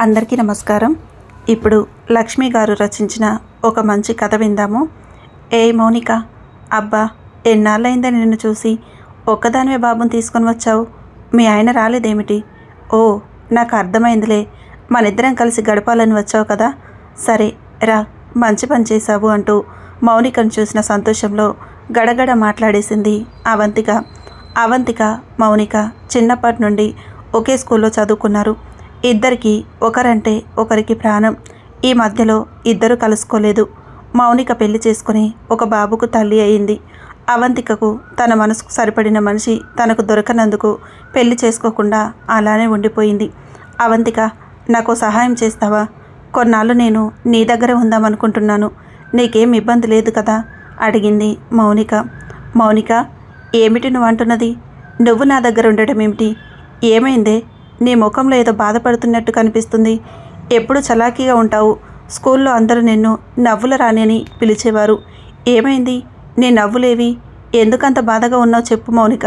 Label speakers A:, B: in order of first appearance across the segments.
A: అందరికీ నమస్కారం. ఇప్పుడు లక్ష్మి గారు రచించిన ఒక మంచి కథ విందాము. మౌనిక, అబ్బా ఎన్నాళ్ళైందని నిన్ను చూసి. ఒక్కదానివే బాబుని తీసుకొని వచ్చావు, మీ ఆయన రాలేదేమిటి? ఓ, నాకు అర్థమైందిలే, మనిద్దరం కలిసి గడపాలని వచ్చావు కదా. సరే రా, మంచి పని చేశావు అంటూ మౌనికను చూసిన సంతోషంలో గడగడ మాట్లాడేసింది అవంతిక మౌనిక చిన్నప్పటి నుండి ఒకే స్కూల్లో చదువుకున్నారు. ఇద్దరికి ఒకరంటే ఒకరికి ప్రాణం. ఈ మధ్యలో ఇద్దరు కలుసుకోలేదు. మౌనిక పెళ్లి చేసుకుని ఒక బాబుకు తల్లి అయింది. అవంతికకు తన మనసుకు సరిపడిన మనిషి తనకు దొరకనందుకు పెళ్లి చేసుకోకుండా అలానే ఉండిపోయింది. అవంతిక, నాకు సహాయం చేస్తావా? కొన్నాళ్ళు నేను నీ దగ్గర ఉందామనుకుంటున్నాను. నీకేం ఇబ్బంది లేదు కదా అడిగింది మౌనిక, ఏమిటి నువ్వు అంటున్నది? నువ్వు నా దగ్గర ఉండడం ఏమిటి? ఏమైందే? నీ ముఖంలో ఏదో బాధపడుతున్నట్టు కనిపిస్తుంది. ఎప్పుడు చలాకీగా ఉంటావు. స్కూల్లో అందరూ నిన్ను నవ్వుల రాణి అని పిలిచేవారు. ఏమైంది? నీ నవ్వులేవి? ఎందుకంత బాధగా ఉన్నావు చెప్పు మౌనిక.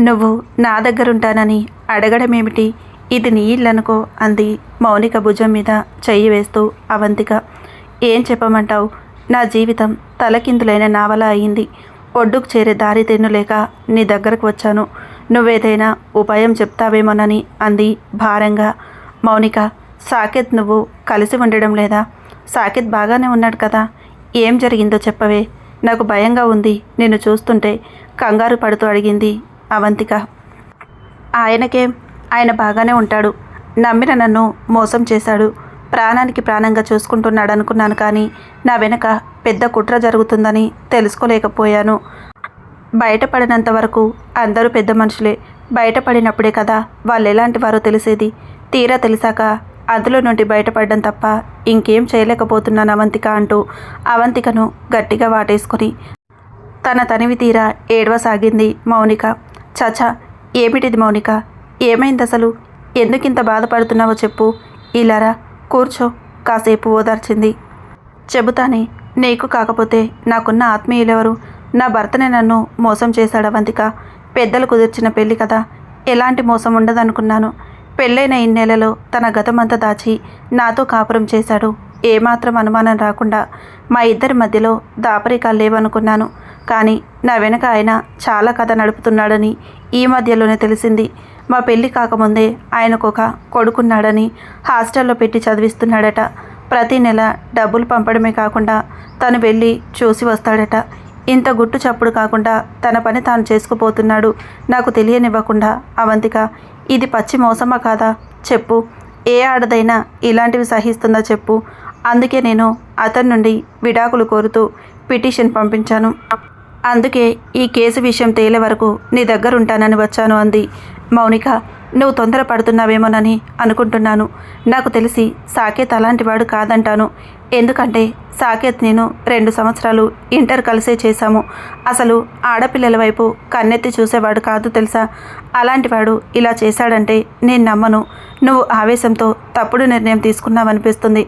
A: నువ్వు నా దగ్గరుంటానని అడగడం ఏమిటి? ఇది నీ ఇల్లనుకో అంది మౌనిక భుజం మీద చెయ్యి వేస్తూ అవంతిక. ఏం చెప్పమంటావు? నా జీవితం తలకిందులైన నావలా అయింది. ఒడ్డుకు చేరే దారి తెన్నులేక నీ దగ్గరకు వచ్చాను. నువ్వేదైనా ఉపాయం చెప్తావేమోనని అంది భారంగా. మౌనిక, సాకేత్ నువ్వు కలిసి ఉండడం లేదా? సాకేత్ బాగానే ఉన్నాడు కదా. ఏం జరిగిందో చెప్పవే, నాకు భయంగా ఉంది నిన్ను చూస్తుంటే కంగారు పడుతూ అడిగింది అవంతిక. ఆయనకేం? ఆయన బాగానే ఉంటాడు. నమ్మిన నన్ను మోసం చేశాడు. ప్రాణానికి ప్రాణంగా చూసుకుంటున్నాడు అనుకున్నాను, కానీ నా వెనక పెద్ద కుట్ర జరుగుతుందని తెలుసుకోలేకపోయాను. బయటపడినంత వరకు అందరూ పెద్ద మనుషులే. బయటపడినప్పుడే కదా వాళ్ళు ఎలాంటి వారో తెలిసేది. తీరా తెలిసాక అందులో నుండి బయటపడడం తప్ప ఇంకేం చేయలేకపోతున్నాను అవంతిక అంటూ అవంతికను గట్టిగా వాటేసుకొని తన తనివి తీరా ఏడవసాగింది మౌనిక. చచా, ఏమిటిది మౌనిక? ఏమైంది అసలు? ఎందుకింత బాధపడుతున్నావో చెప్పు. ఇలారా, కూర్చో, కాసేపు ఓదార్చింది. చెబుతానే, నీకు కాకపోతే నాకున్న ఆత్మీయులెవరు? నా భర్తనే నన్ను మోసం చేశాడు అవంతిక. పెద్దలు కుదిర్చిన పెళ్లి కదా, ఎలాంటి మోసం ఉండదనుకున్నాను. పెళ్ళైన ఇన్నేళ్లలో తన గతమంతా దాచి నాతో కాపురం చేశాడు. ఏమాత్రం అనుమానం రాకుండా మా ఇద్దరి మధ్యలో దాపరికాలు లేవనుకున్నాను. కానీ నా వెనక ఆయన చాలా కథ నడుపుతున్నాడని ఈ మధ్యలోనే తెలిసింది. మా పెళ్ళి కాకముందే ఆయనకొక కొడుకున్నాడని హాస్టల్లో పెట్టి చదివిస్తున్నాడట. ప్రతి నెల డబ్బులు పంపడమే కాకుండా తను వెళ్ళి చూసి వస్తాడట. ఇంత గుట్టు చప్పుడు కాకుండా తన పని తాను చేసుకుపోతున్నాడు నాకు తెలియనివ్వకుండా. అవంతిక, ఇది పచ్చి మోసమా కాదా చెప్పు? ఏ ఆడదైనా ఇలాంటివి సహిస్తుందా చెప్పు? అందుకే నేను అతని నుండి విడాకులు కోరుతూ పిటిషన్ పంపించాను. అందుకే ఈ కేసు విషయం తేలే వరకు నీ దగ్గర ఉంటానని వచ్చాను అంది మౌనిక. నువ్వు తొందరపడుతున్నావేమోనని అనుకుంటున్నాను. నాకు తెలిసి సాకేత్ అలాంటివాడు కాదంటాను. ఎందుకంటే సాకేత్ నేను 2 సంవత్సరాలు ఇంటర్ కలిసే చేశాము. అసలు ఆడపిల్లల వైపు కన్నెత్తి చూసేవాడు కాదు తెలుసా. అలాంటివాడు ఇలా చేశాడంటే నేను నమ్మను. నువ్వు ఆవేశంతో తప్పుడు నిర్ణయం తీసుకున్నావనిపిస్తుంది.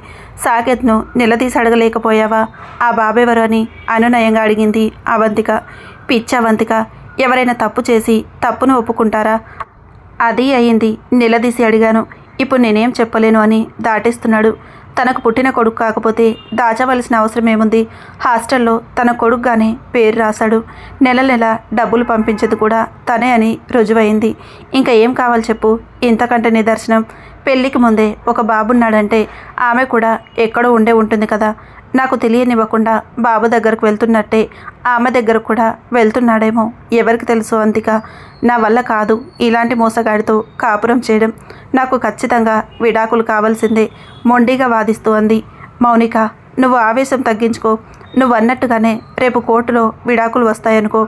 A: సాకేత్ను నిలదీసి అడగలేకపోయావా? ఆ బాబెవరు అని అనునయంగా అడిగింది అవంతిక. పిచ్చి అవంతిక, ఎవరైనా తప్పు చేసి తప్పును ఒప్పుకుంటారా? అది అయింది, నిలదీసి అడిగాను. ఇప్పుడు నేనేం చెప్పలేను అని దాటేస్తున్నాడు. తనకు పుట్టిన కొడుకు కాకపోతే దాచవలసిన అవసరం ఏముంది? హాస్టల్లో తన కొడుకుగానే పేరు రాశాడు. నెల నెల డబ్బులు పంపించేది కూడా తనే అని రుజువైంది. ఇంకా ఏం కావాలి చెప్పు? ఇంతకంటే నిదర్శనం. పెళ్ళికి ముందే ఒక బాబున్నాడంటే ఆమె కూడా ఎక్కడో ఉండే ఉంటుంది కదా. నాకు తెలియనివ్వకుండా బాబు దగ్గరకు వెళ్తున్నట్టే ఆమె దగ్గర కూడా వెళ్తున్నాడేమో, ఎవరికి తెలుసు అంతిక. నా వల్ల కాదు ఇలాంటి మోసగాడితో కాపురం చేయడం. నాకు ఖచ్చితంగా విడాకులు కావాల్సిందే మొండిగా వాదిస్తూ అంది మౌనిక. నువ్వు ఆవేశం తగ్గించుకో. నువ్వు అన్నట్టుగానే రేపు కోర్టులో విడాకులు వస్తాయనుకో.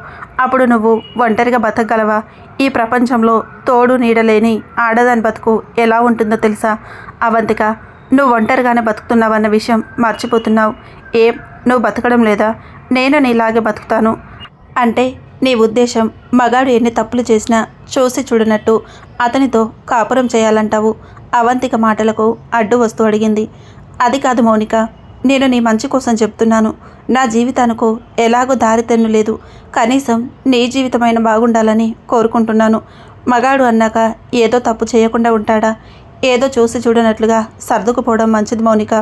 A: అప్పుడు నువ్వు ఒంటరిగా బతకగలవా? ఈ ప్రపంచంలో తోడు నీడలేని ఆడదాని బతుకు ఎలా ఉంటుందో తెలుసా అవంతిక? నువ్వు ఒంటరిగానే బతుకుతున్నావన్న విషయం మర్చిపోతున్నావు. ఏం, నువ్వు బతకడం లేదా? నేను నీలాగే బతుకుతాను అంటే నీ ఉద్దేశం మగాడు ఎన్ని తప్పులు చేసినా చూసి చూడనట్టు అతనితో కాపురం చేయాలంటావు? అవంతిక మాటలకు అడ్డు వస్తూ అడిగింది. అది కాదు మౌనిక, నేను నీ మంచి కోసం చెప్తున్నాను. నా జీవితానికి ఎలాగో దారి తెన్ను లేదు. కనీసం నీ జీవితమైన బాగుండాలని కోరుకుంటున్నాను. మగాడు అన్నాక ఏదో తప్పు చేయకుండా ఉంటాడా? ఏదో చూసి చూడనట్లుగా సర్దుకుపోవడం మంచిది మౌనిక.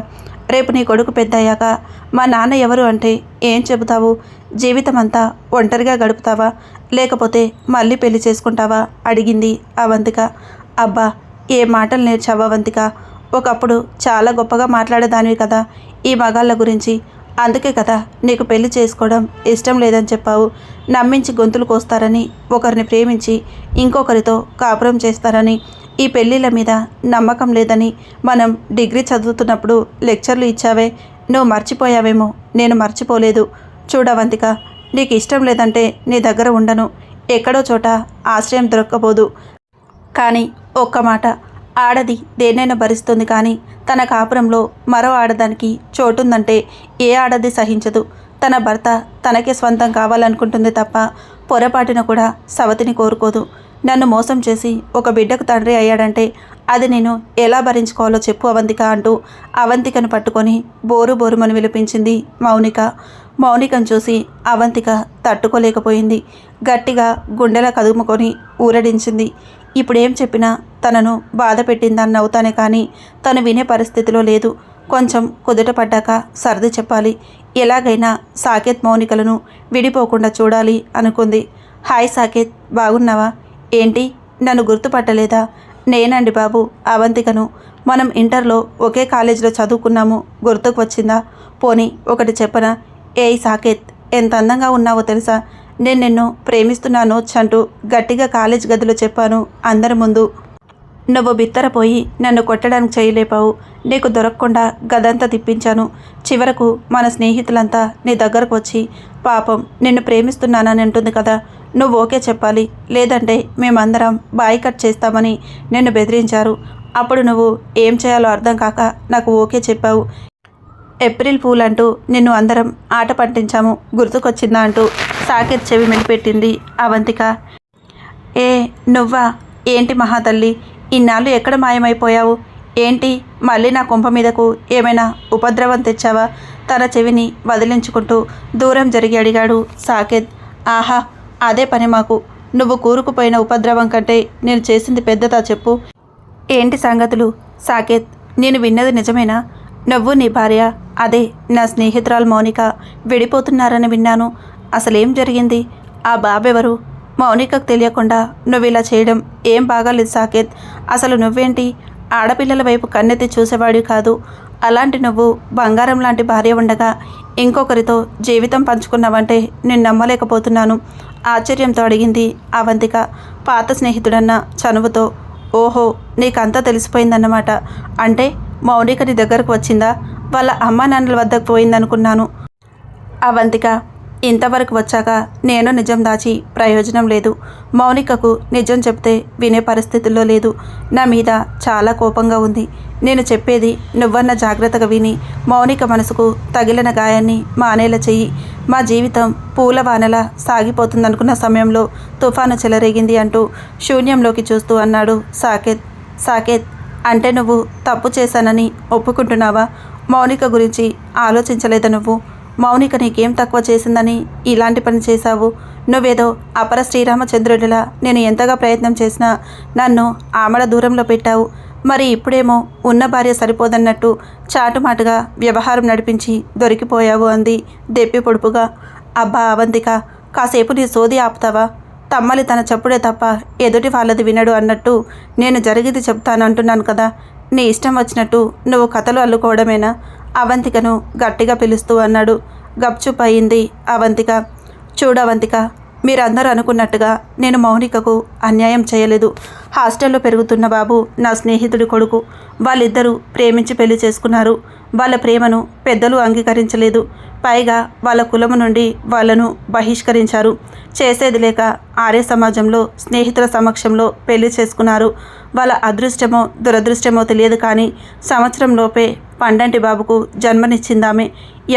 A: రేపు నీ కొడుకు పెద్దయ్యాక మా నాన్న ఎవరు అంటే ఏం చెబుతావు? జీవితం అంతా ఒంటరిగా గడుపుతావా, లేకపోతే మళ్ళీ పెళ్లి చేసుకుంటావా అడిగింది అవంతిక. అబ్బా, ఏ మాటలు నేర్చావు అవంతిక. ఒకప్పుడు చాలా గొప్పగా మాట్లాడేదానివి కదా ఈ మగాళ్ళ గురించి. అందుకే కదా నీకు పెళ్లి చేసుకోవడం ఇష్టం లేదని చెప్పావు. నమ్మించి గొంతులు కోస్తారని, ఒకరిని ప్రేమించి ఇంకొకరితో కాపురం చేస్తారని, ఈ పెళ్ళిళ్ళ మీద నమ్మకం లేదని మనం డిగ్రీ చదువుతున్నప్పుడు లెక్చర్లు ఇచ్చావే. నువ్వు మర్చిపోయావేమో, నేను మర్చిపోలేదు. చూడవంతిక, నీకు ఇష్టం లేదంటే నీ దగ్గర ఉండను. ఎక్కడో చోట ఆశ్రయం దొరక్కపోదు. కానీ ఒక్క మాట, ఆడది దేన్నైనా భరిస్తుంది, కానీ తన కాపురంలో మరో ఆడదానికి చోటుందంటే ఏ ఆడది సహించదు. తన భర్త తనకే స్వంతం కావాలనుకుంటుంది తప్ప పొరపాటున కూడా సవతిని కోరుకోదు. నన్ను మోసం చేసి ఒక బిడ్డకు తండ్రి అయ్యాడంటే అది నేను ఎలా భరించుకోవాలో చెప్పు అవంతిక అంటూ అవంతికను పట్టుకొని బోరు బోరుమని విలిపించింది మౌనిక. మౌనికను చూసి అవంతిక తట్టుకోలేకపోయింది. గట్టిగా గుండెలా కదుముకొని ఊరడించింది. ఇప్పుడేం చెప్పినా తనను బాధ పెట్టిందని అవుతానే కానీ తను వినే పరిస్థితిలో లేదు. కొంచెం కుదుట పడ్డాక సర్ది చెప్పాలి. ఎలాగైనా సాకేత్ మౌనికలను విడిపోకుండా చూడాలి అనుకుంది. హాయ్ సాకేత్, బాగున్నావా? ఏంటి, నన్ను గుర్తుపట్టలేదా? నేనండి బాబు, అవంతికను. మనం ఇంటర్లో ఒకే కాలేజీలో చదువుకున్నాము, గుర్తుకు వచ్చిందా? పోనీ ఒకటి చెప్పనా? ఏయ్ సాకేత్, ఎంత అందంగా ఉన్నావో తెలుసా? నేను నిన్ను ప్రేమిస్తున్నాను అంటూ గట్టిగా కాలేజ్ గదిలో చెప్పాను అందరి ముందు. నువ్వు బిత్తరపోయి నన్ను కొట్టడానికి చేయలేపావు. నీకు దొరకకుండా గదంతా తిప్పించాను. చివరకు మన స్నేహితులంతా నీ దగ్గరకు వచ్చి పాపం నిన్ను ప్రేమిస్తున్నానని అంటుంది కదా, నువ్వు ఓకే చెప్పాలి, లేదంటే మేమందరం బాయ్ కట్ చేస్తామని నిన్ను బెదిరించారు. అప్పుడు నువ్వు ఏం చేయాలో అర్థం కాక నాకు ఓకే చెప్పావు. ఏప్రిల్ ఫూల్ అంటూ నిన్ను అందరం ఆట పట్టించాము, గుర్తుకొచ్చిందా అంటూ సాకేత్ చెవి మెలిపెట్టింది అవంతిక. ఏ నువ్వా? ఏంటి మహాతల్లి, ఇన్నాళ్ళు ఎక్కడ మాయమైపోయావు? ఏంటి మళ్ళీ నా కొంప మీదకు ఏమైనా ఉపద్రవం తెచ్చావా? తన చెవిని వదిలించుకుంటూ దూరం జరిగి అడిగాడు సాకేత్. ఆహా, అదే పని మాకు. నువ్వు కూరుకుపోయిన ఉపద్రవం కంటే నేను చేసింది పెద్దదా చెప్పు. ఏంటి సంగతులు సాకేత్? నేను విన్నది నిజమేనా? నువ్వు నీ భార్య, అదే నా స్నేహితురాలు మౌనిక విడిపోతున్నారని విన్నాను. అసలేం జరిగింది? ఆ బాబెవరు? మౌనికకు తెలియకుండా నువ్వు ఇలా చేయడం ఏం బాగాలేదు సాకేత్. అసలు నువ్వేంటి ఆడపిల్లల వైపు కన్నెత్తి చూసేవాడివి కాదు. అలాంటి నువ్వు బంగారం లాంటి భార్య ఉండగా ఇంకొకరితో జీవితం పంచుకున్నావంటే నేను నమ్మలేకపోతున్నాను ఆశ్చర్యంతో అడిగింది అవంతిక పాత స్నేహితుడన్న చనువుతో. ఓహో, నీకంతా తెలిసిపోయిందన్నమాట. అంటే మౌనిక నీ దగ్గరకు వచ్చిందా? వాళ్ళ అమ్మా నాన్నల వద్దకు పోయిందనుకున్నాను. అవంతిక, ఇంతవరకు వచ్చాక నేను నిజం దాచి ప్రయోజనం లేదు. మౌనికకు నిజం చెప్తే వినే పరిస్థితుల్లో లేదు. నా మీద చాలా కోపంగా ఉంది. నేను చెప్పేది నువ్వన్న జాగ్రత్తగా విని మౌనిక మనసుకు తగిలిన గాయాన్ని మానేలా చెయ్యి. మా జీవితం పూలవానలా సాగిపోతుందనుకున్న సమయంలో తుఫాను చెలరేగింది అంటూ శూన్యంలోకి చూస్తూ అన్నాడు సాకేత్. సాకేత్, అంటే నువ్వు తప్పు చేశానని ఒప్పుకుంటున్నావా? మౌనిక గురించి ఆలోచించలేదా నువ్వు? మౌనిక నీకేం తక్కువ చేసిందని ఇలాంటి పని చేశావు? నువ్వేదో అపర శ్రీరామచంద్రుడిలా నేను ఎంతగా ప్రయత్నం చేసినా నన్ను ఆమడ దూరంలో పెట్టావు. మరి ఇప్పుడేమో ఉన్న భార్య సరిపోదన్నట్టు చాటుమాటుగా వ్యవహారం నడిపించి దొరికిపోయావు అంది దెప్పి పొడుపుగా. అబ్బా అవంతిక, కాసేపు నీ సోది ఆపుతావా? తమ్మలి తన చెప్పుడే తప్ప ఎదుటి వాళ్ళది వినడు అన్నట్టు నేను జరిగింది చెప్తానంటున్నాను కదా. నీ ఇష్టం వచ్చినట్టు నువ్వు కథలు అల్లుకోవడమేనా? అవంతికను గట్టిగా పిలుస్తూ అన్నాడు. గప్చుప్ అయింది అవంతిక. చూడవంతిక, మీరందరూ అనుకున్నట్టుగా నేను మౌనికకు అన్యాయం చేయలేదు. హాస్టల్లో పెరుగుతున్న బాబు నా స్నేహితుడి కొడుకు. వాళ్ళిద్దరూ ప్రేమించి పెళ్లి చేసుకున్నారు. వాళ్ళ ప్రేమను పెద్దలు అంగీకరించలేదు. పైగా వాళ్ళ కులము నుండి వాళ్ళను బహిష్కరించారు. చేసేది లేక ఆర్య సమాజంలో స్నేహితుల సమక్షంలో పెళ్లి చేసుకున్నారు. వాళ్ళ అదృష్టమో దురదృష్టమో తెలియదు, కానీ సంవత్సరంలోపే పండంటి బాబుకు జన్మనిచ్చిందామె.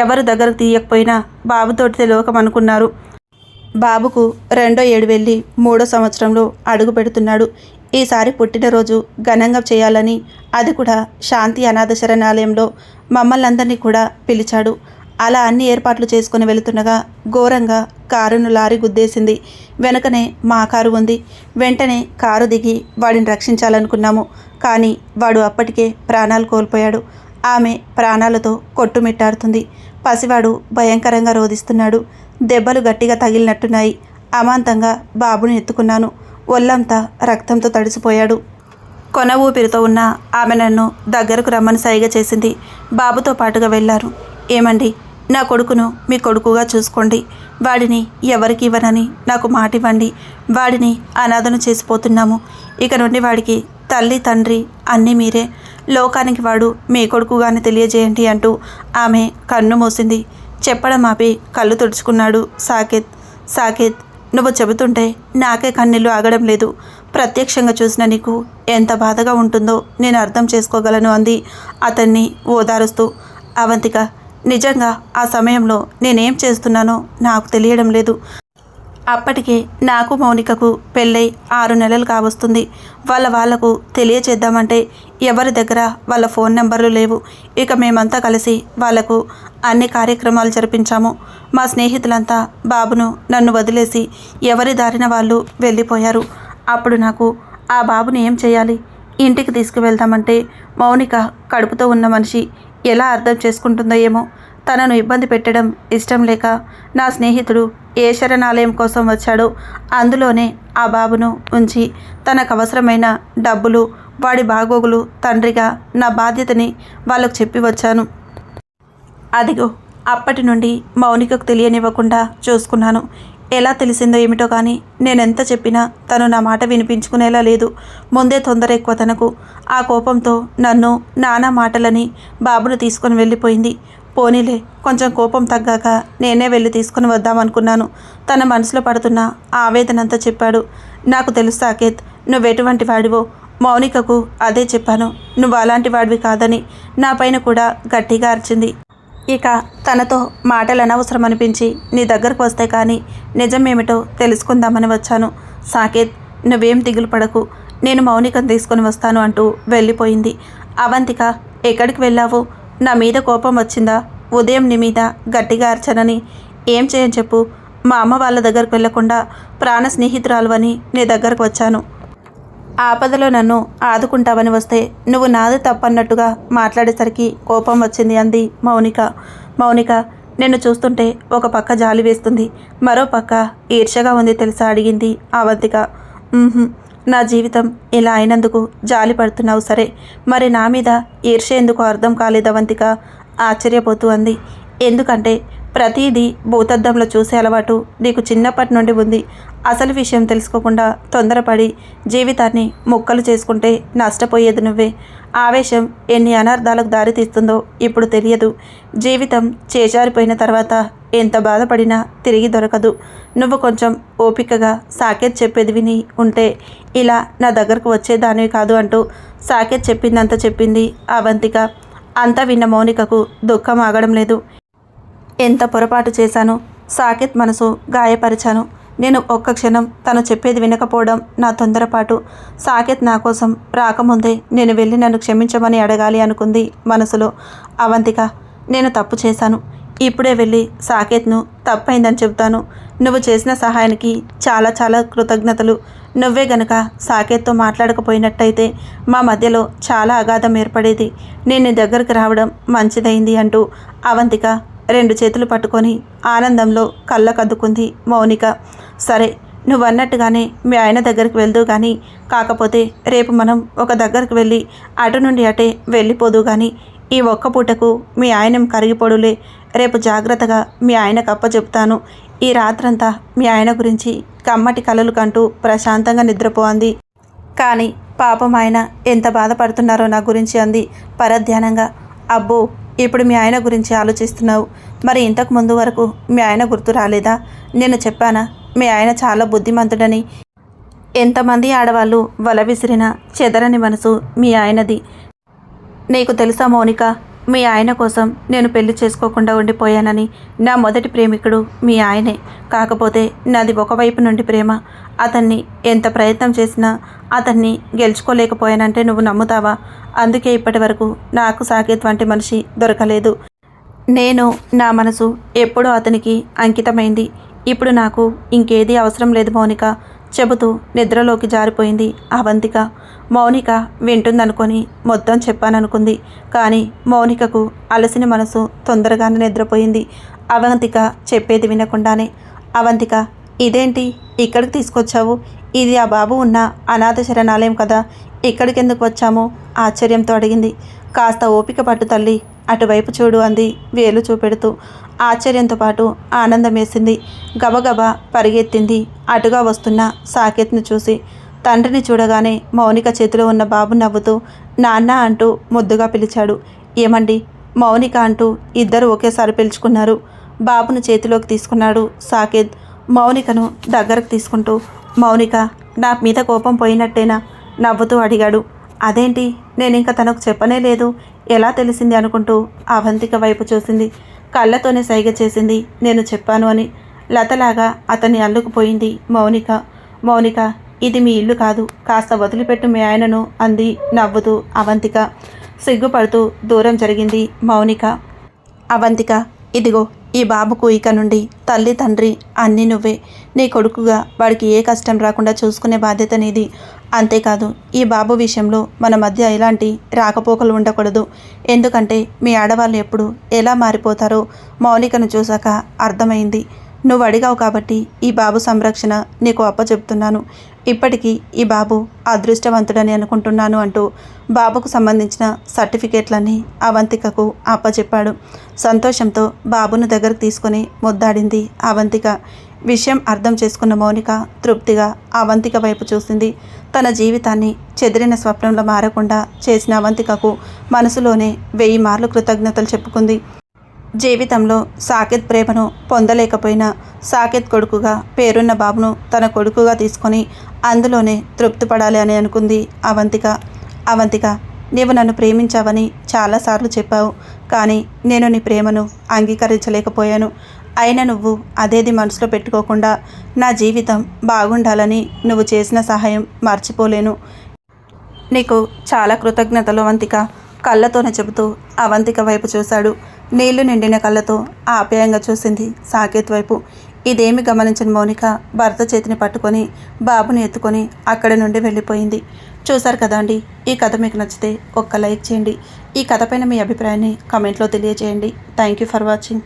A: ఎవరు దగ్గరకు తీయకపోయినా బాబుతోటితే లోకం అనుకున్నారు. బాబుకు 2వ ఏడు వెళ్ళి 3వ సంవత్సరంలో అడుగు పెడుతున్నాడు. ఈసారి పుట్టినరోజు ఘనంగా చేయాలని, అది కూడా శాంతి అనాథ శరణాలయంలో మమ్మల్నందరినీ కూడా పిలిచాడు. అలా అన్ని ఏర్పాట్లు చేసుకుని వెళుతుండగా ఘోరంగా కారును లారీ గుద్దేసింది. వెనుకనే మా కారు ఉంది. వెంటనే కారు దిగి వాడిని రక్షించాలనుకున్నాము. కానీ వాడు అప్పటికే ప్రాణాలు కోల్పోయాడు. ఆమె ప్రాణాలతో కొట్టుమిట్టాడుతుంది. పసివాడు భయంకరంగా రోదిస్తున్నాడు. దెబ్బలు గట్టిగా తగిలినట్టున్నాయి. అమాంతంగా బాబుని ఎత్తుకున్నాను. ఒళ్ళంతా రక్తంతో తడిసిపోయాడు. కొన ఊపిరితో ఉన్న ఆమె నన్ను దగ్గరకు రమ్మని సైగ చేసింది. బాబుతో పాటుగా వెళ్ళారు. ఏమండి, నా కొడుకును మీ కొడుకుగా చూసుకోండి. వాడిని ఎవరికి ఇవ్వనని నాకు మాట ఇవ్వండి. వాడిని అనాథను చేసిపోతున్నాము. ఇక నుండి వాడికి తల్లి తండ్రి అన్నీ మీరే. లోకానికి వాడు మీ కొడుకుగానే తెలియజేయండి అంటూ ఆమె కన్ను మూసింది. చెప్పడం ఆపి కళ్ళు తుడుచుకున్నాడు సాకేత్, నువ్వు చెబుతుంటే నాకే కన్నీళ్ళు ఆగడం లేదు. ప్రత్యక్షంగా చూసిన నీకు ఎంత బాధగా ఉంటుందో నేను అర్థం చేసుకోగలను అంది అతన్ని ఓదారుస్తూ. అవంతిక, నిజంగా ఆ సమయంలో నేనేం చేస్తున్నానో నాకు తెలియడం లేదు. అప్పటికే నాకు మౌనికకు పెళ్ళై 6 నెలలు కావస్తుంది. వాళ్లకు తెలియచేద్దామంటే ఎవరి దగ్గర వాళ్ళ ఫోన్ నెంబర్లు లేవు. ఇక మేమంతా కలిసి వాళ్లకు అన్ని కార్యక్రమాలు జరిపించాము. మా స్నేహితులంతా బాబును నన్ను వదిలేసి ఎవరి దారిన వాళ్ళు వెళ్ళిపోయారు. అప్పుడు నాకు ఆ బాబుని ఏం చేయాలి? ఇంటికి తీసుకువెళ్దామంటే మౌనిక కడుపుతో ఉన్న మనిషి ఎలా అర్థం చేసుకుంటుందో ఏమో. తనను ఇబ్బంది పెట్టడం ఇష్టం లేక నా స్నేహితుడు ఏ శరణాలయం కోసం వచ్చాడో అందులోనే ఆ బాబును ఉంచి తనకు అవసరమైన డబ్బులు, వాడి బాగోగులు తండ్రిగా నా బాధ్యతని వాళ్ళకు చెప్పి వచ్చాను. అదిగో అప్పటి నుండి మౌనికకు తెలియనివ్వకుండా చూసుకున్నాను. ఎలా తెలిసిందో ఏమిటో కానీ నేనెంత చెప్పినా తను నా మాట వినిపించుకునేలా లేదు. ముందే తొందర ఎక్కువ తనకు. ఆ కోపంతో నన్ను నానా మాటలని బాబును తీసుకొని వెళ్ళిపోయింది. పోనీలే, కొంచెం కోపం తగ్గాక నేనే వెళ్ళి తీసుకుని వద్దామనుకున్నాను. తన మనసులో పడుతున్న ఆవేదనంతా చెప్పాడు. నాకు తెలుసు సాకేత్, నువ్వెటువంటి వాడివో. మౌనికకు అదే చెప్పాను. నువ్వు అలాంటి వాడివి కాదని. నా పైన కూడా గట్టిగా అరిచింది. ఇక తనతో మాటలు అనవసరం అనిపించి నీ దగ్గరకు వస్తే కానీ నిజమేమిటో తెలుసుకుందామని వచ్చాను. సాకేత్, నువ్వేం దిగులు పడకు, నేను మౌనికను తీసుకొని వస్తాను అంటూ వెళ్ళిపోయింది. అవంతిక, ఎక్కడికి వెళ్ళావు? నా మీద కోపం వచ్చిందా? ఉదయం నీ మీద గట్టిగా అర్చనని. ఏం చేయని చెప్పు. మా అమ్మ వాళ్ళ దగ్గరకు వెళ్లకుండా ప్రాణ స్నేహితురాలు అని నీ దగ్గరకు వచ్చాను. ఆపదలో నన్ను ఆదుకుంటావని వస్తే నువ్వు నాది తప్పన్నట్టుగా మాట్లాడేసరికి కోపం వచ్చింది అంది మౌనిక, నిన్ను చూస్తుంటే ఒక పక్క జాలి వేస్తుంది, మరో పక్క ఈర్ష్యగా ఉంది తెలుసా అడిగింది అవంతిక. నా జీవితం ఇలా అయినందుకు జాలి పడుతున్నావు సరే, మరి నా మీద ఈర్ష్య ఎందుకు అర్థం కాలేదు అవంతిక ఆశ్చర్యపోతూ అంది. ఎందుకంటే ప్రతిదీ భూతద్దంలో చూసే అలవాటు నీకు చిన్నప్పటి నుండి ఉంది. అసలు విషయం తెలుసుకోకుండా తొందరపడి జీవితాన్ని ముక్కలు చేసుకుంటే నష్టపోయేది నువ్వే. ఆవేశం ఎన్ని అనర్థాలకు దారితీస్తుందో ఇప్పుడు తెలియదు. జీవితం చేజారిపోయిన తర్వాత ఎంత బాధపడినా తిరిగి దొరకదు. నువ్వు కొంచెం ఓపికగా సాకేత్ చెప్పేది విని ఉంటే ఇలా నా దగ్గరకు వచ్చేదానివి కాదు అంటూ సాకేత్ చెప్పిందంతా చెప్పింది అవంతిక. అంతా విన్న మౌనికకు దుఃఖం ఆగడం లేదు. ఎంత పొరపాటు చేశాను, సాకేత్ మనసు గాయపరిచాను. నేను ఒక్క క్షణం తను చెప్పేది వినకపోవడం నా తొందరపాటు. సాకేత్ నా కోసం రాకముందే నేను వెళ్ళి నన్ను క్షమించమని అడగాలి అనుకుంది మనసులో. అవంతిక, నేను తప్పు చేశాను. ఇప్పుడే వెళ్ళి సాకేత్ను తప్పైందని చెబుతాను. నువ్వు చేసిన సహాయానికి చాలా చాలా కృతజ్ఞతలు. నువ్వే గనక సాకేత్తో మాట్లాడకపోయినట్టయితే మా మధ్యలో చాలా అగాధం ఏర్పడేది. నేను నీ దగ్గరికి రావడం మంచిదైంది అంటూ అవంతిక 2 చేతులు పట్టుకొని ఆనందంలో కళ్ళకద్దుకుంది మౌనిక. సరే, నువ్వన్నట్టుగానే మీ ఆయన దగ్గరికి వెళ్దు కానీ, కాకపోతే రేపు మనం ఒక దగ్గరికి వెళ్ళి అటు నుండి అటే వెళ్ళిపోదు కానీ, ఈ ఒక్క పూటకు మీ ఆయనం కరిగిపోడులే. రేపు జాగ్రత్తగా మీ ఆయనకు అప్పచెప్తాను. ఈ రాత్రంతా మీ ఆయన గురించి కమ్మటి కలలు కంటూ ప్రశాంతంగా నిద్రపోంది. కానీ పాపం ఆయన ఎంత బాధపడుతున్నారో నా గురించి అంది పరధ్యానంగా. అబ్బో, ఇప్పుడు మీ ఆయన గురించి ఆలోచిస్తున్నావు. మరి ఇంతకు ముందు వరకు మీ ఆయన గుర్తు రాలేదా? నేను చెప్పానా మీ ఆయన చాలా బుద్ధిమంతుడని? ఎంతమంది ఆడవాళ్ళు వల విసిరినా చెదరని మనసు మీ ఆయనది. నీకు తెలుసా మౌనిక, మీ ఆయన కోసం నేను పెళ్లి చేసుకోకుండా ఉండిపోయానని. నా మొదటి ప్రేమికుడు మీ ఆయనే. కాకపోతే నాది ఒకవైపు నుండి ప్రేమ. అతన్ని ఎంత ప్రయత్నం చేసినా అతన్ని గెలుచుకోలేకపోయానంటే నువ్వు నమ్ముతావా? అందుకే ఇప్పటి వరకు నాకు సాకేత్ వంటి మనిషి దొరకలేదు. నేను నా మనసు ఎప్పుడూ అతనికి అంకితమైంది. ఇప్పుడు నాకు ఇంకేదీ అవసరం లేదు మౌనిక చెబుతూ నిద్రలోకి జారిపోయింది అవంతిక. మౌనిక వింటుందనుకొని మొత్తం చెప్పాననుకుంది. కానీ మౌనికకు అలసిన మనసు తొందరగానే నిద్రపోయింది. అవంతిక చెప్పేది వినకుండానే. అవంతిక, ఇదేంటి ఇక్కడికి తీసుకొచ్చావు? ఇది ఆ బాబు ఉన్న అనాథ శరణాలయం కదా, ఇక్కడికెందుకు వచ్చాము? ఆశ్చర్యంతో అడిగింది. కాస్త ఓపిక పట్టు తల్లి, అటువైపు చూడు అంది వేలు చూపెడుతూ. ఆశ్చర్యంతో పాటు ఆనందం వేసింది. గబగబా పరిగెత్తింది అటుగా వస్తున్న సాకేత్ను చూసి. తండ్రిని చూడగానే మౌనిక చేతిలో ఉన్న బాబు నవ్వుతూ నాన్న అంటూ ముద్దుగా పిలిచాడు. ఏమండి మౌనిక అంటూ ఇద్దరు ఒకేసారి పిలుచుకున్నారు. బాబును చేతిలోకి తీసుకున్నాడు సాకేత్. మౌనికను దగ్గరకు తీసుకుంటూ, మౌనిక నా మీద కోపం పోయినట్టేనా నవ్వుతూ అడిగాడు. అదేంటి, నేను ఇంకా తనకు చెప్పనే లేదు, ఎలా తెలిసింది అనుకుంటూ అవంతిక వైపు చూసింది. కళ్ళతోనే సైగ చేసింది నేను చెప్పాను అని. లతలాగా అతన్ని అల్లుకుపోయింది మౌనిక. మౌనిక, ఇది మీ ఇల్లు కాదు, కాస్త వదిలిపెట్టు మీ ఆయనను అంది నవ్వుతూ అవంతిక. సిగ్గుపడుతూ దూరం జరిగింది మౌనిక. అవంతిక, ఇదిగో ఈ బాబుకు ఇక నుండి తల్లి తండ్రి అన్నీ నువ్వే. నీ కొడుకుగా వాడికి ఏ కష్టం రాకుండా చూసుకునే బాధ్యత నీది. అంతేకాదు ఈ బాబు విషయంలో మన మధ్య ఎలాంటి రాకపోకలు ఉండకూడదు. ఎందుకంటే మీ ఆడవాళ్ళు ఎప్పుడు ఎలా మారిపోతారో మౌనికను చూశాక అర్థమైంది. నువ్వు అడిగావు కాబట్టి ఈ బాబు సంరక్షణ నీకు అప్పచెప్తున్నాను. ఇప్పటికీ ఈ బాబు అదృష్టవంతుడని అనుకుంటున్నాను అంటూ బాబుకు సంబంధించిన సర్టిఫికేట్లన్నీ అవంతికకు అప్పచెప్పాడు. సంతోషంతో బాబును దగ్గరకు తీసుకొని ముద్దాడింది అవంతిక. విషయం అర్థం చేసుకున్న మౌనిక తృప్తిగా అవంతిక వైపు చూసింది. తన జీవితాన్ని చెదిరిన స్వప్నంలో మారకుండా చేసిన అవంతికకు మనసులోనే 1000 మార్లు కృతజ్ఞతలు చెప్పుకుంది. జీవితంలో సాకేత్ ప్రేమను పొందలేకపోయినా సాకేత్ కొడుకుగా పేరున్న బాబును తన కొడుకుగా తీసుకొని అందులోనే తృప్తి పడాలి అని అనుకుంది అవంతిక. అవంతిక, నీవు నన్ను ప్రేమించావని చాలాసార్లు చెప్పావు, కానీ నేను నీ ప్రేమను అంగీకరించలేకపోయాను. అయినా నువ్వు అదేది మనసులో పెట్టుకోకుండా నా జీవితం బాగుండాలని నువ్వు చేసిన సహాయం మర్చిపోలేను. నీకు చాలా కృతజ్ఞతలు అవంతిక కళ్ళతోనే చెబుతూ అవంతిక వైపు చూశాడు. నీళ్లు నిండిన కళ్ళతో ఆప్యాయంగా చూసింది సాకేత్ వైపు. ఇదేమి గమనించిన మౌనిక భర్త చేతిని పట్టుకొని బాబుని ఎత్తుకొని అక్కడి నుండి వెళ్ళిపోయింది. చూశారు కదా అండి, ఈ కథ మీకు నచ్చితే ఒక్క లైక్ చేయండి. ఈ కథ పైన మీ అభిప్రాయాన్ని కామెంట్లో తెలియజేయండి. Thank you for watching.